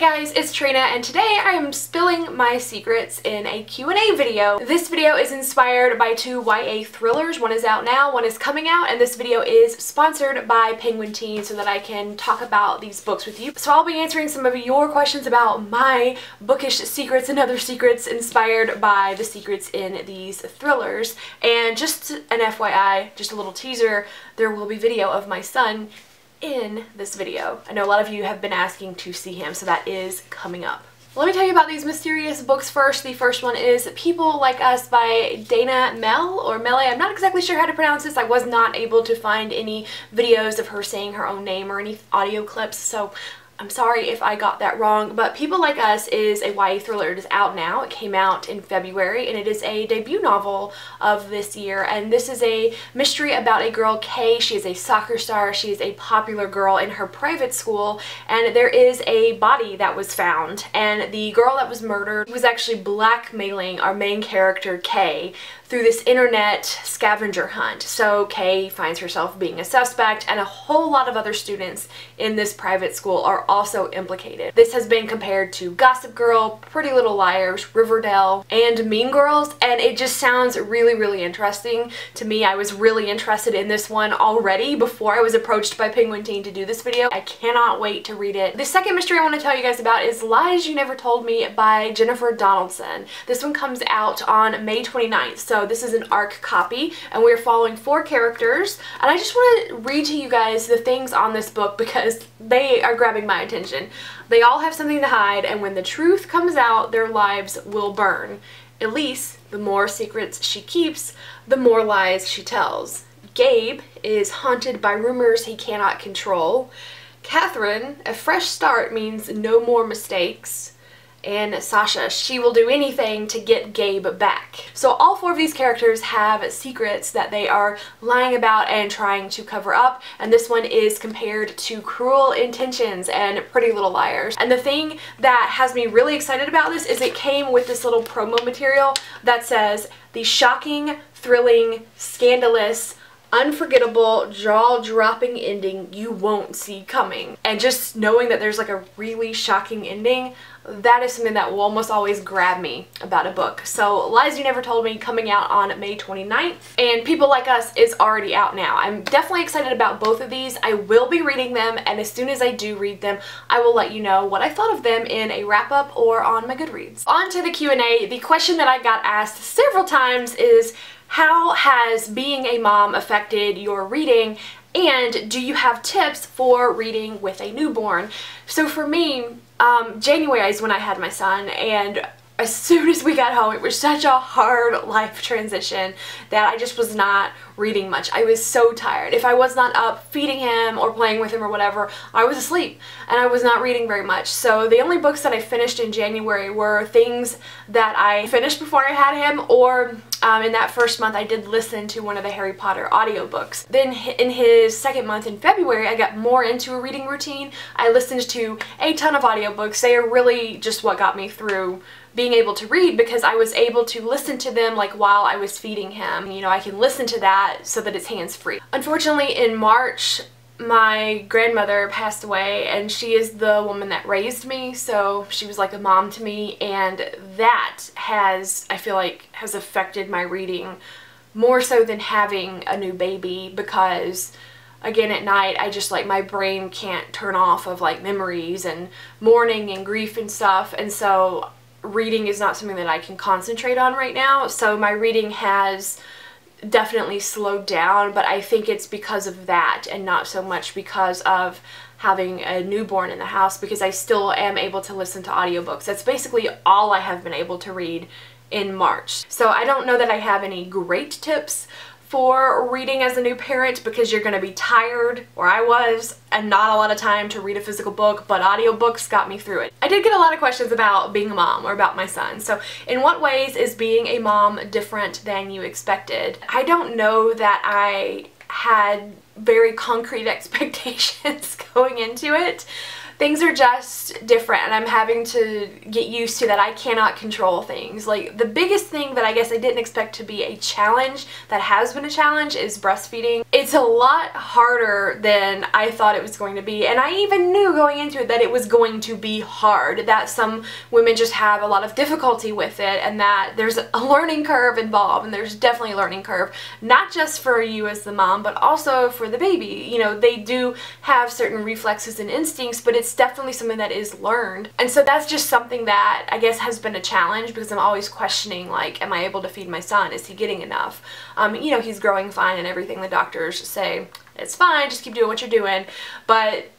guys, it's Trina, and today I am spilling my secrets in a Q&A video. This video is inspired by two YA thrillers. One is out now, one is coming out, and this video is sponsored by Penguin Teen so that I can talk about these books with you. So I'll be answering some of your questions about my bookish secrets and other secrets inspired by the secrets in these thrillers. And just an FYI, just a little teaser, there will be video of my son in this video. I know a lot of you have been asking to see him, so that is coming up. Let me tell you about these mysterious books first. The first one is People Like Us by Dana Mele. I'm not exactly sure how to pronounce this. I was not able to find any videos of her saying her own name or any audio clips, so I'm sorry if I got that wrong, but People Like Us is a YA thriller. It is out now. It came out in February, and it is a debut novel of this year, and this is a mystery about a girl, Kay. She is a soccer star. She is a popular girl in her private school, and there is a body that was found, and the girl that was murdered was actually blackmailing our main character, Kay, through this internet scavenger hunt. So Kay finds herself being a suspect, and a whole lot of other students in this private school are also implicated. This has been compared to Gossip Girl, Pretty Little Liars, Riverdale, and Mean Girls, and it just sounds really, really interesting to me. I was really interested in this one already before I was approached by Penguin Teen to do this video. I cannot wait to read it. The second mystery I want to tell you guys about is Lies You Never Told Me by Jennifer Donaldson. This one comes out on May 29th, so this is an ARC copy, and we're following 4 characters, and I just want to read to you guys the things on this book because they are grabbing my attention. They all have something to hide, and when the truth comes out, their lives will burn. Elise, the more secrets she keeps, the more lies she tells. Gabe is haunted by rumors he cannot control. Catherine, a fresh start means no more mistakes. And Sasha, she will do anything to get Gabe back. So all 4 of these characters have secrets that they are lying about and trying to cover up, and this one is compared to Cruel Intentions and Pretty Little Liars. And the thing that has me really excited about this is it came with this little promo material that says, "The shocking, thrilling, scandalous, unforgettable, jaw-dropping ending you won't see coming." And just knowing that there's like a really shocking ending, that is something that will almost always grab me about a book. So Lies You Never Told Me coming out on May 29th, and People Like Us is already out now. I'm definitely excited about both of these. I will be reading them, and as soon as I do read them, I will let you know what I thought of them in a wrap-up or on my Goodreads. On to the Q&A. The question that I got asked several times is, how has being a mom affected your reading, and do you have tips for reading with a newborn? So for me, January is when I had my son, and as soon as we got home, it was such a hard life transition that I just was not reading much. I was so tired. If I was not up feeding him or playing with him or whatever, I was asleep, and I was not reading very much. So the only books that I finished in January were things that I finished before I had him, or in that first month I did listen to one of the Harry Potter audiobooks. Then in his second month in February, I got more into a reading routine. I listened to a ton of audiobooks. They are really just what got me through being able to read, because I was able to listen to them like while I was feeding him. You know, I can listen to that so that it's hands-free. Unfortunately, in March, my grandmother passed away, and she is the woman that raised me, so she was like a mom to me, and that has, I feel like, has affected my reading more so than having a new baby, because again, at night, I just like, my brain can't turn off of like memories and mourning and grief and stuff, and so reading is not something that I can concentrate on right now. So my reading has definitely slowed down, but I think it's because of that and not so much because of having a newborn in the house, because I still am able to listen to audiobooks. That's basically all I have been able to read in March. So I don't know that I have any great tips for reading as a new parent, because you're going to be tired, or I was, and not a lot of time to read a physical book, but audiobooks got me through it. I did get a lot of questions about being a mom or about my son. So in what ways is being a mom different than you expected? I don't know that I had very concrete expectations going into it. Things are just different, and I'm having to get used to that I cannot control things. Like, the biggest thing that I guess I didn't expect to be a challenge that has been a challenge is breastfeeding. It's a lot harder than I thought it was going to be, and I even knew going into it that it was going to be hard, that some women just have a lot of difficulty with it, and that there's a learning curve involved, and there's definitely a learning curve, not just for you as the mom, but also for the baby. You know, they do have certain reflexes and instincts, but it's definitely something that is learned. And so that's just something that I guess has been a challenge, because I'm always questioning, like, am I able to feed my son? Is he getting enough? You know, he's growing fine and everything. The doctors say it's fine, just keep doing what you're doing, but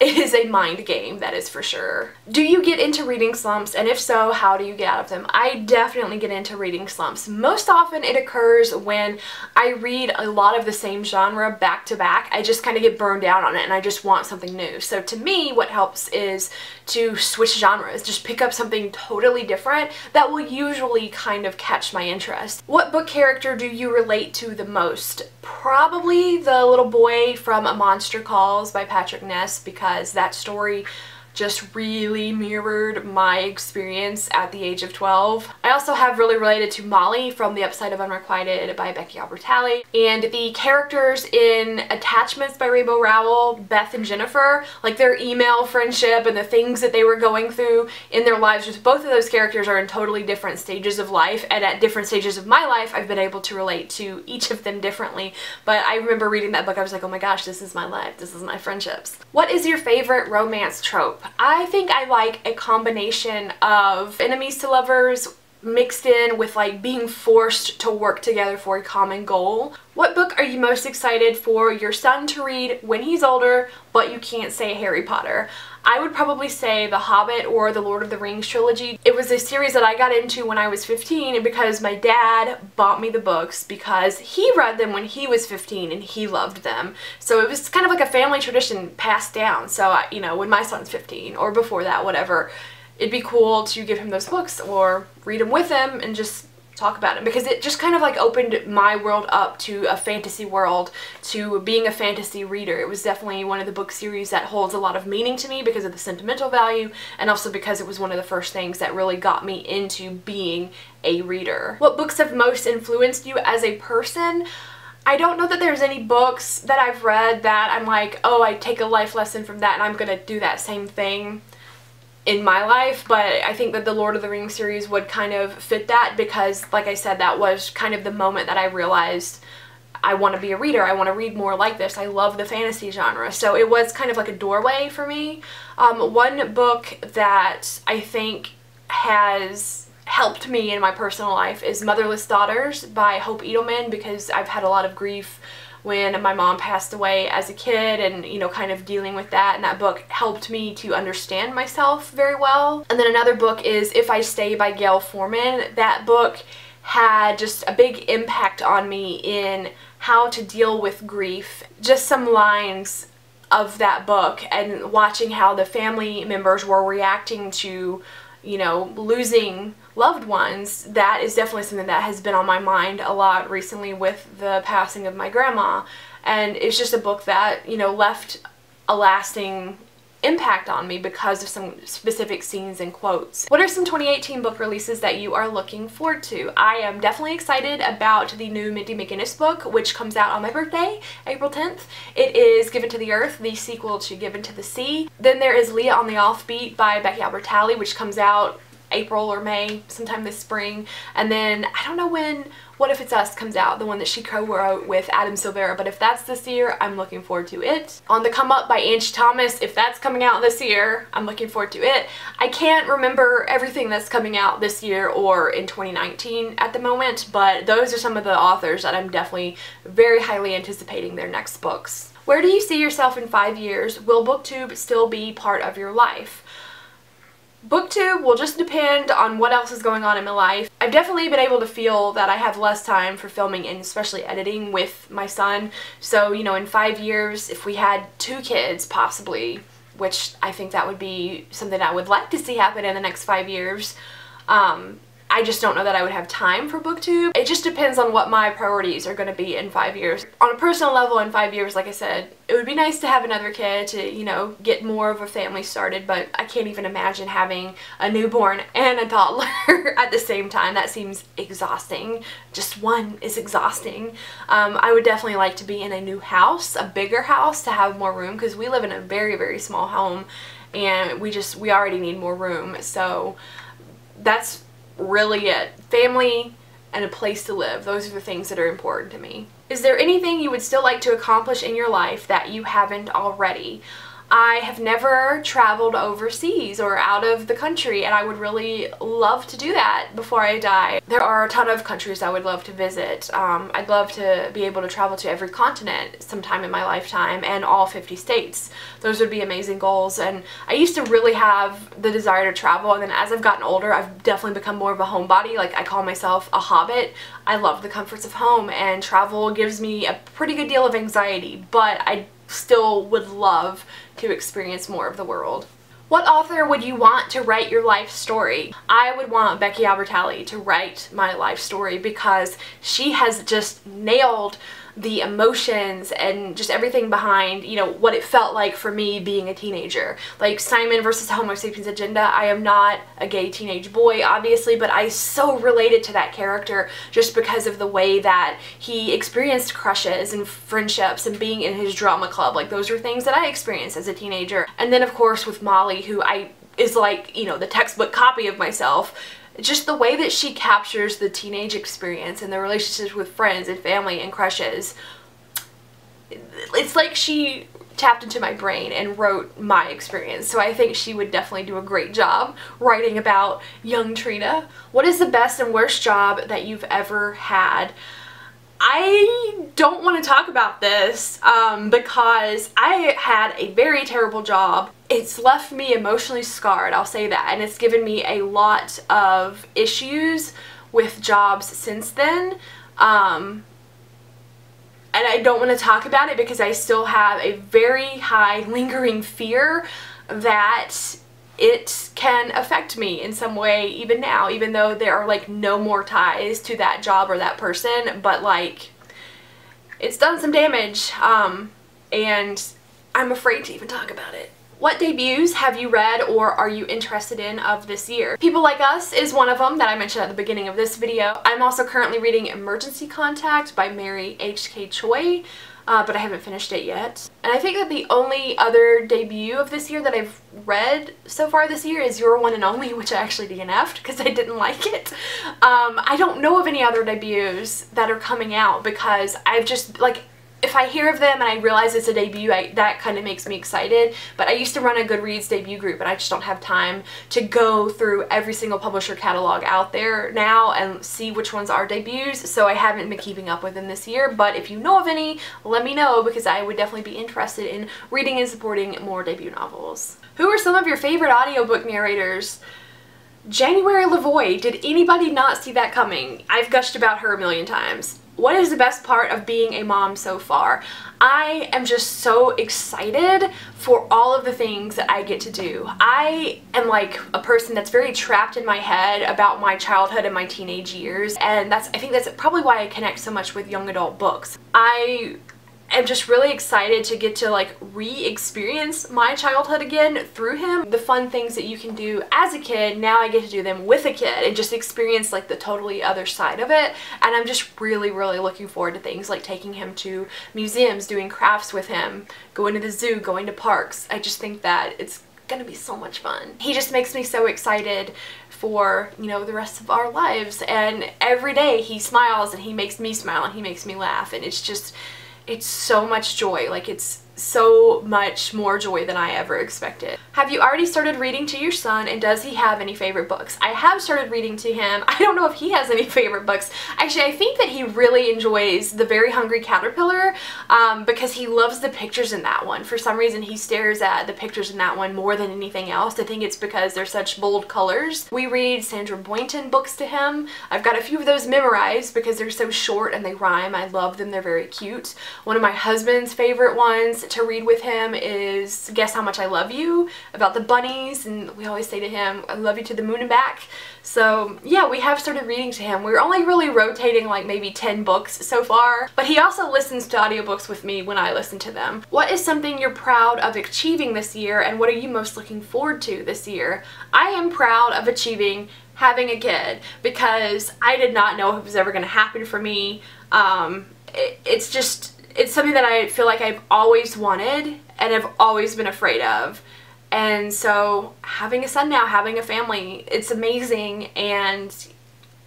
it is a mind game, that is for sure. Do you get into reading slumps? And if so, how do you get out of them? I definitely get into reading slumps. Most often it occurs when I read a lot of the same genre back to back. I just kind of get burned out on it and I just want something new. So to me, what helps is to switch genres. Just pick up something totally different that will usually kind of catch my interest. What book character do you relate to the most? Probably the little boy from A Monster Calls by Patrick Ness, because that story just really mirrored my experience at the age of 12. I also have really related to Molly from The Upside of Unrequited by Becky Albertalli, and the characters in Attachments by Rainbow Rowell, Beth and Jennifer, like their email friendship and the things that they were going through in their lives. Just both of those characters are in totally different stages of life, and at different stages of my life I've been able to relate to each of them differently. But I remember reading that book, I was like, oh my gosh, this is my life, this is my friendships. What is your favorite romance trope? I think I like a combination of enemies to lovers mixed in with like being forced to work together for a common goal. What book are you most excited for your son to read when he's older, but you can't say Harry Potter? I would probably say The Hobbit or the Lord of the Rings trilogy. It was a series that I got into when I was 15 because my dad bought me the books because he read them when he was 15 and he loved them. So it was kind of like a family tradition passed down. So, you know, when my son's 15 or before that, whatever, it'd be cool to give him those books or read them with him and just talk about it, because it just kind of like opened my world up to a fantasy world, to being a fantasy reader. It was definitely one of the book series that holds a lot of meaning to me because of the sentimental value, and also because it was one of the first things that really got me into being a reader. What books have most influenced you as a person? I don't know that there's any books that I've read that I'm like, oh, I take a life lesson from that and I'm gonna do that same thing in my life, but I think that the Lord of the Rings series would kind of fit that, because like I said, that was kind of the moment that I realized I want to be a reader. I want to read more like this. I love the fantasy genre, so it was kind of like a doorway for me. One book that I think has helped me in my personal life is Motherless Daughters by Hope Edelman, because I've had a lot of grief when my mom passed away as a kid, and you know, kind of dealing with that, and that book helped me to understand myself very well. And then another book is If I Stay by Gail Forman. That book had just a big impact on me in how to deal with grief. Just some lines of that book and watching how the family members were reacting to, you know, losing loved ones, that is definitely something that has been on my mind a lot recently with the passing of my grandma. And it's just a book that, you know, left a lasting impact on me because of some specific scenes and quotes. What are some 2018 book releases that you are looking forward to? I am definitely excited about the new Mindy McGinnis book, which comes out on my birthday, April 10th. It is Given to the Earth, the sequel to Given to the Sea. Then there is Leah on the Offbeat by Becky Albertalli, which comes out April or May, sometime this spring. And then I don't know when What If It's Us comes out, the one that she co-wrote with Adam Silvera, but if that's this year, I'm looking forward to it. On the Come Up by Angie Thomas, if that's coming out this year, I'm looking forward to it. I can't remember everything that's coming out this year or in 2019 at the moment, but those are some of the authors that I'm definitely very highly anticipating their next books. Where do you see yourself in 5 years? Will BookTube still be part of your life? BookTube will just depend on what else is going on in my life. I've definitely been able to feel that I have less time for filming and especially editing with my son. So, you know, in 5 years, if we had 2 kids possibly, which I think that would be something I would like to see happen in the next 5 years, I just don't know that I would have time for booktube. It just depends on what my priorities are going to be in 5 years. On a personal level, in 5 years, like I said, it would be nice to have another kid to, you know, get more of a family started, but I can't even imagine having a newborn and a toddler at the same time. That seems exhausting. Just one is exhausting. I would definitely like to be in a new house, a bigger house, to have more room, because we live in a very, very small home and we already need more room. So that's really it. Family and a place to live. Those are the things that are important to me. Is there anything you would still like to accomplish in your life that you haven't already? I have never traveled overseas or out of the country, and I would really love to do that before I die. There are a ton of countries I would love to visit. I'd love to be able to travel to every continent sometime in my lifetime, and all 50 states. Those would be amazing goals, and I used to really have the desire to travel, and then as I've gotten older, I've definitely become more of a homebody. Like, I call myself a hobbit. I love the comforts of home, and travel gives me a pretty good deal of anxiety, but I still would love to experience more of the world. What author would you want to write your life story? I would want Becky Albertalli to write my life story, because she has just nailed the emotions and just everything behind, you know, what it felt like for me being a teenager. Like Simon versus Homo sapiens agenda, I am not a gay teenage boy, obviously, but I so related to that character just because of the way that he experienced crushes and friendships and being in his drama club. Like, those are things that I experienced as a teenager. And then of course with Molly, who is like, you know, the textbook copy of myself. Just the way that she captures the teenage experience and the relationships with friends and family and crushes. It's like she tapped into my brain and wrote my experience. So I think she would definitely do a great job writing about young Trina. What is the best and worst job that you've ever had? I don't want to talk about this because I had a very terrible job. It's left me emotionally scarred, I'll say that, and it's given me a lot of issues with jobs since then. And I don't want to talk about it because I still have a very high lingering fear that it can affect me in some way even now, even though there are like no more ties to that job or that person, but like it's done some damage, and I'm afraid to even talk about it. What debuts have you read or are you interested in of this year? People Like Us is one of them that I mentioned at the beginning of this video. I'm also currently reading Emergency Contact by Mary H.K. Choi. But I haven't finished it yet. And I think that the only other debut of this year that I've read so far this year is Your One and Only, which I actually DNF'd because I didn't like it. I don't know of any other debuts that are coming out because I've just, like, if I hear of them and I realize it's a debut, that kind of makes me excited. But I used to run a Goodreads debut group and I just don't have time to go through every single publisher catalog out there now and see which ones are debuts, so I haven't been keeping up with them this year. But if you know of any, let me know, because I would definitely be interested in reading and supporting more debut novels. Who are some of your favorite audiobook narrators? January Lavoie. Did anybody not see that coming? I've gushed about her a million times. What is the best part of being a mom so far? I am just so excited for all of the things that I get to do. I am like a person that's very trapped in my head about my childhood and my teenage years, and I think that's probably why I connect so much with young adult books. I am just really excited to get to like re-experience my childhood again through him. The fun things that you can do as a kid, now I get to do them with a kid and just experience like the totally other side of it. And I'm just really, really looking forward to things like taking him to museums, doing crafts with him, going to the zoo, going to parks. I just think that it's gonna be so much fun. He just makes me so excited for, you know, the rest of our lives, and every day he smiles and he makes me smile and he makes me laugh, and it's just, it's so much joy. Like, it's so much more joy than I ever expected. Have you already started reading to your son, and does he have any favorite books? I have started reading to him. I don't know if he has any favorite books. Actually, I think that he really enjoys The Very Hungry Caterpillar because he loves the pictures in that one. For some reason, he stares at the pictures in that one more than anything else. I think it's because they're such bold colors. We read Sandra Boynton books to him. I've got a few of those memorized because they're so short and they rhyme. I love them. They're very cute. One of my husband's favorite ones ones to read with him is Guess How Much I Love You, about the bunnies, and we always say to him, I love you to the moon and back. So yeah, we have started reading to him. We're only really rotating like maybe 10 books so far, but he also listens to audiobooks with me when I listen to them. What is something you're proud of achieving this year, and what are you most looking forward to this year? I am proud of achieving having a kid, because I did not know if it was ever going to happen for me. It's something that I feel like I've always wanted and have always been afraid of. And so having a son now, having a family, it's amazing, and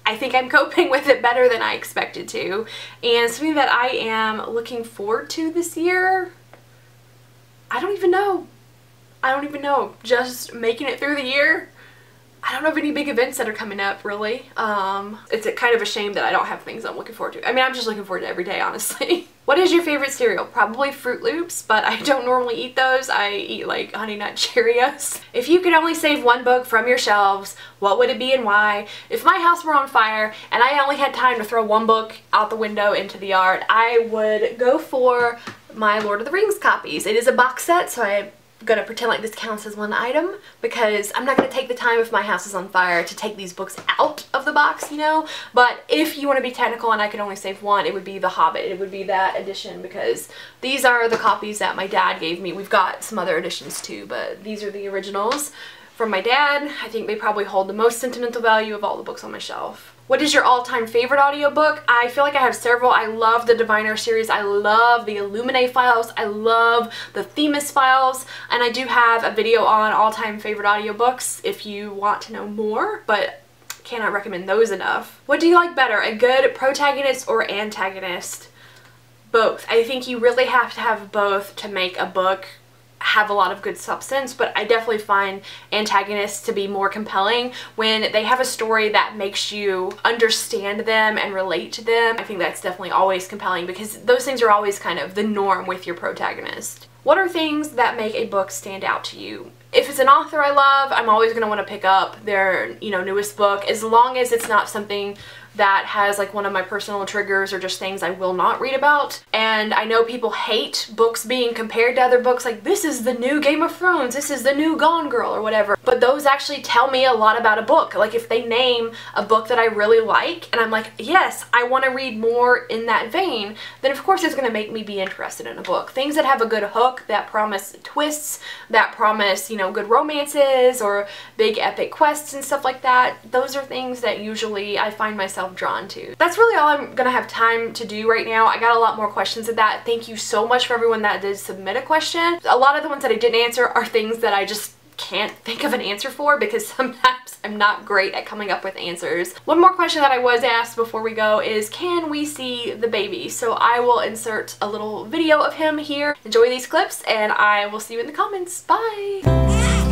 I think I'm coping with it better than I expected to. And something that I am looking forward to this year, I don't even know. Just making it through the year. I don't know of any big events that are coming up, really. It's kind of a shame that I don't have things I'm looking forward to. I mean, I'm just looking forward to every day, honestly. What is your favorite cereal? Probably Fruit Loops, but I don't normally eat those. I eat like Honey Nut Cheerios. If you could only save one book from your shelves, what would it be and why? If my house were on fire and I only had time to throw one book out the window into the yard, I would go for my Lord of the Rings copies. It is a box set, so I'm gonna pretend like this counts as one item, because I'm not gonna take the time if my house is on fire to take these books out of the box, you know. But if you want to be technical and I could only save one, it would be The Hobbit. It would be that edition, because these are the copies that my dad gave me. We've got some other editions too, but these are the originals from my dad. I think they probably hold the most sentimental value of all the books on my shelf. What is your all-time favorite audiobook? I feel like I have several. I love the Diviner series. I love the Illuminae files. I love the Themis files. And I do have a video on all-time favorite audiobooks if you want to know more, but cannot recommend those enough. What do you like better, a good protagonist or antagonist? Both. I think you really have to have both to make a book have a lot of good substance, but I definitely find antagonists to be more compelling when they have a story that makes you understand them and relate to them. I think that's definitely always compelling, because those things are always kind of the norm with your protagonist. What are things that make a book stand out to you? If it's an author I love, I'm always going to want to pick up their, newest book, as long as it's not something that has like one of my personal triggers or just things I will not read about. And I know people hate books being compared to other books, like this is the new Game of Thrones, this is the new Gone Girl or whatever. But those actually tell me a lot about a book. Like if they name a book that I really like and I'm like, yes, I want to read more in that vein, then of course it's going to make me be interested in a book. Things that have a good hook, that promise twists, that promise, good romances or big epic quests and stuff like that, those are things that usually I find myself drawn to. That's really all I'm gonna have time to do right now. I got a lot more questions of that. Thank you so much for everyone that did submit a question. A lot of the ones that I didn't answer are things that I just can't think of an answer for, because sometimes I'm not great at coming up with answers. One more question that I was asked before we go is, can we see the baby? So I will insert a little video of him here. Enjoy these clips and I will see you in the comments. Bye!